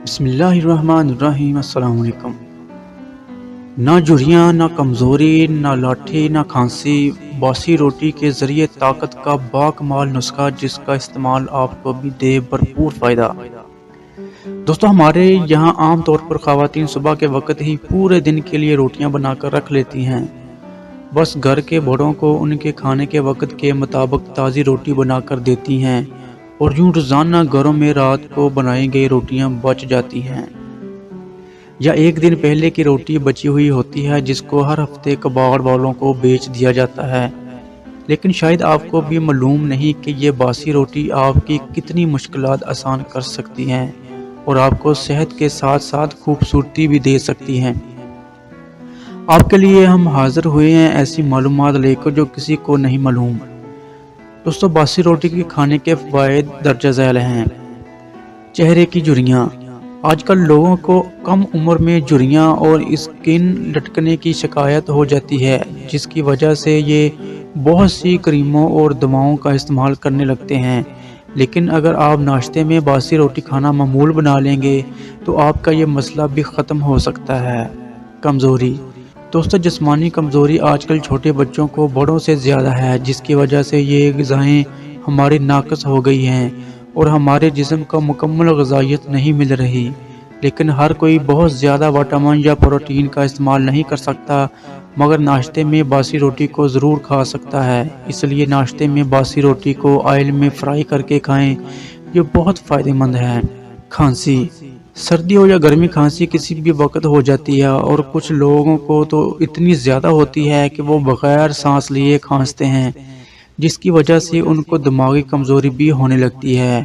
بسم اللہ الرحمن الرحیم۔ السلام علیکم۔ نہ جھریاں، نہ کمزوری، نہ لاٹھی، نہ کھانسی، باسی روٹی کے ذریعے طاقت کا باکمال نسخہ جس کا استعمال آپ کو بھی دے بھرپور فائدہ۔ دوستو، ہمارے یہاں عام طور پر خواتین صبح کے وقت ہی پورے دن کے لیے روٹیاں بنا کر رکھ لیتی ہیں۔ بس گھر کے بڑوں کو ان کے کھانے کے وقت کے مطابق تازی روٹی بنا کر دیتی ہیں، اور یوں روزانہ گھروں میں رات کو بنائی گئی روٹیاں بچ جاتی ہیں، یا ایک دن پہلے کی روٹی بچی ہوئی ہوتی ہے جس کو ہر ہفتے کباڑ والوں کو بیچ دیا جاتا ہے۔ لیکن شاید آپ کو بھی معلوم نہیں کہ یہ باسی روٹی آپ کی کتنی مشکلات آسان کر سکتی ہیں، اور آپ کو صحت کے ساتھ ساتھ خوبصورتی بھی دے سکتی ہیں۔ آپ کے لیے ہم حاضر ہوئے ہیں ایسی معلومات لے کر جو کسی کو نہیں معلوم۔ دوستو، باسی روٹی کے کھانے کے فوائد درجہ ذیل ہیں۔ چہرے کی جھریاں۔ آج کل لوگوں کو کم عمر میں جھریاں اور اسکن لٹکنے کی شکایت ہو جاتی ہے، جس کی وجہ سے یہ بہت سی کریموں اور دواؤں کا استعمال کرنے لگتے ہیں۔ لیکن اگر آپ ناشتے میں باسی روٹی کھانا معمول بنا لیں گے تو آپ کا یہ مسئلہ بھی ختم ہو سکتا ہے۔ کمزوری۔ دوستو، جسمانی کمزوری آج کل چھوٹے بچوں کو بڑوں سے زیادہ ہے، جس کی وجہ سے یہ غذائیں ہماری ناقص ہو گئی ہیں اور ہمارے جسم کو مکمل غذائیت نہیں مل رہی۔ لیکن ہر کوئی بہت زیادہ وٹامن یا پروٹین کا استعمال نہیں کر سکتا، مگر ناشتے میں باسی روٹی کو ضرور کھا سکتا ہے۔ اس لیے ناشتے میں باسی روٹی کو آئل میں فرائی کر کے کھائیں، یہ بہت فائدہ مند ہے۔ کھانسی۔ سردی ہو یا گرمی، کھانسی کسی بھی وقت ہو جاتی ہے، اور کچھ لوگوں کو تو اتنی زیادہ ہوتی ہے کہ وہ بغیر سانس لیے کھانستے ہیں، جس کی وجہ سے ان کو دماغی کمزوری بھی ہونے لگتی ہے۔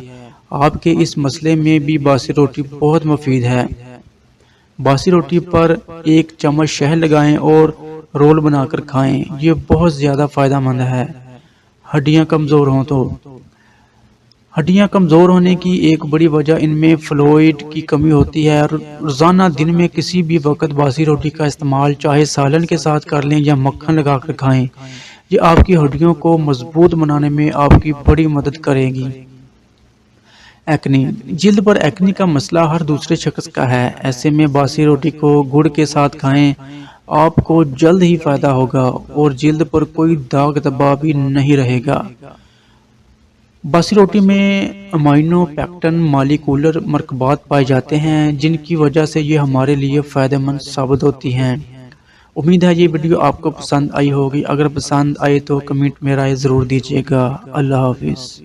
آپ کے اس مسئلے میں بھی باسی روٹی بہت مفید ہے۔ باسی روٹی پر ایک چمچ شہد لگائیں اور رول بنا کر کھائیں، یہ بہت زیادہ فائدہ مند ہے۔ ہڈیاں کمزور ہوں تو۔ ہڈیاں کمزور ہونے کی ایک بڑی وجہ ان میں فلوئڈ کی کمی ہوتی ہے۔ روزانہ دن میں کسی بھی وقت باسی روٹی کا استعمال چاہے سالن کے ساتھ کر لیں یا مکھن لگا کر کھائیں، یہ آپ کی ہڈیوں کو مضبوط بنانے میں آپ کی بڑی مدد کرے گی۔ ایکنی۔ جلد پر ایکنی کا مسئلہ ہر دوسرے شخص کا ہے، ایسے میں باسی روٹی کو گڑ کے ساتھ کھائیں، آپ کو جلد ہی فائدہ ہوگا اور جلد پر کوئی داغ دھبا بھی نہیں رہے گا۔ باسی روٹی میں امائنو پیکٹن مالیکولر مرکبات پائے جاتے ہیں، جن کی وجہ سے یہ ہمارے لیے فائدہ مند ثابت ہوتی ہیں۔ امید ہے یہ ویڈیو آپ کو پسند آئی ہوگی۔ اگر پسند آئے تو کمنٹ میں رائے ضرور دیجیے گا۔ اللہ حافظ۔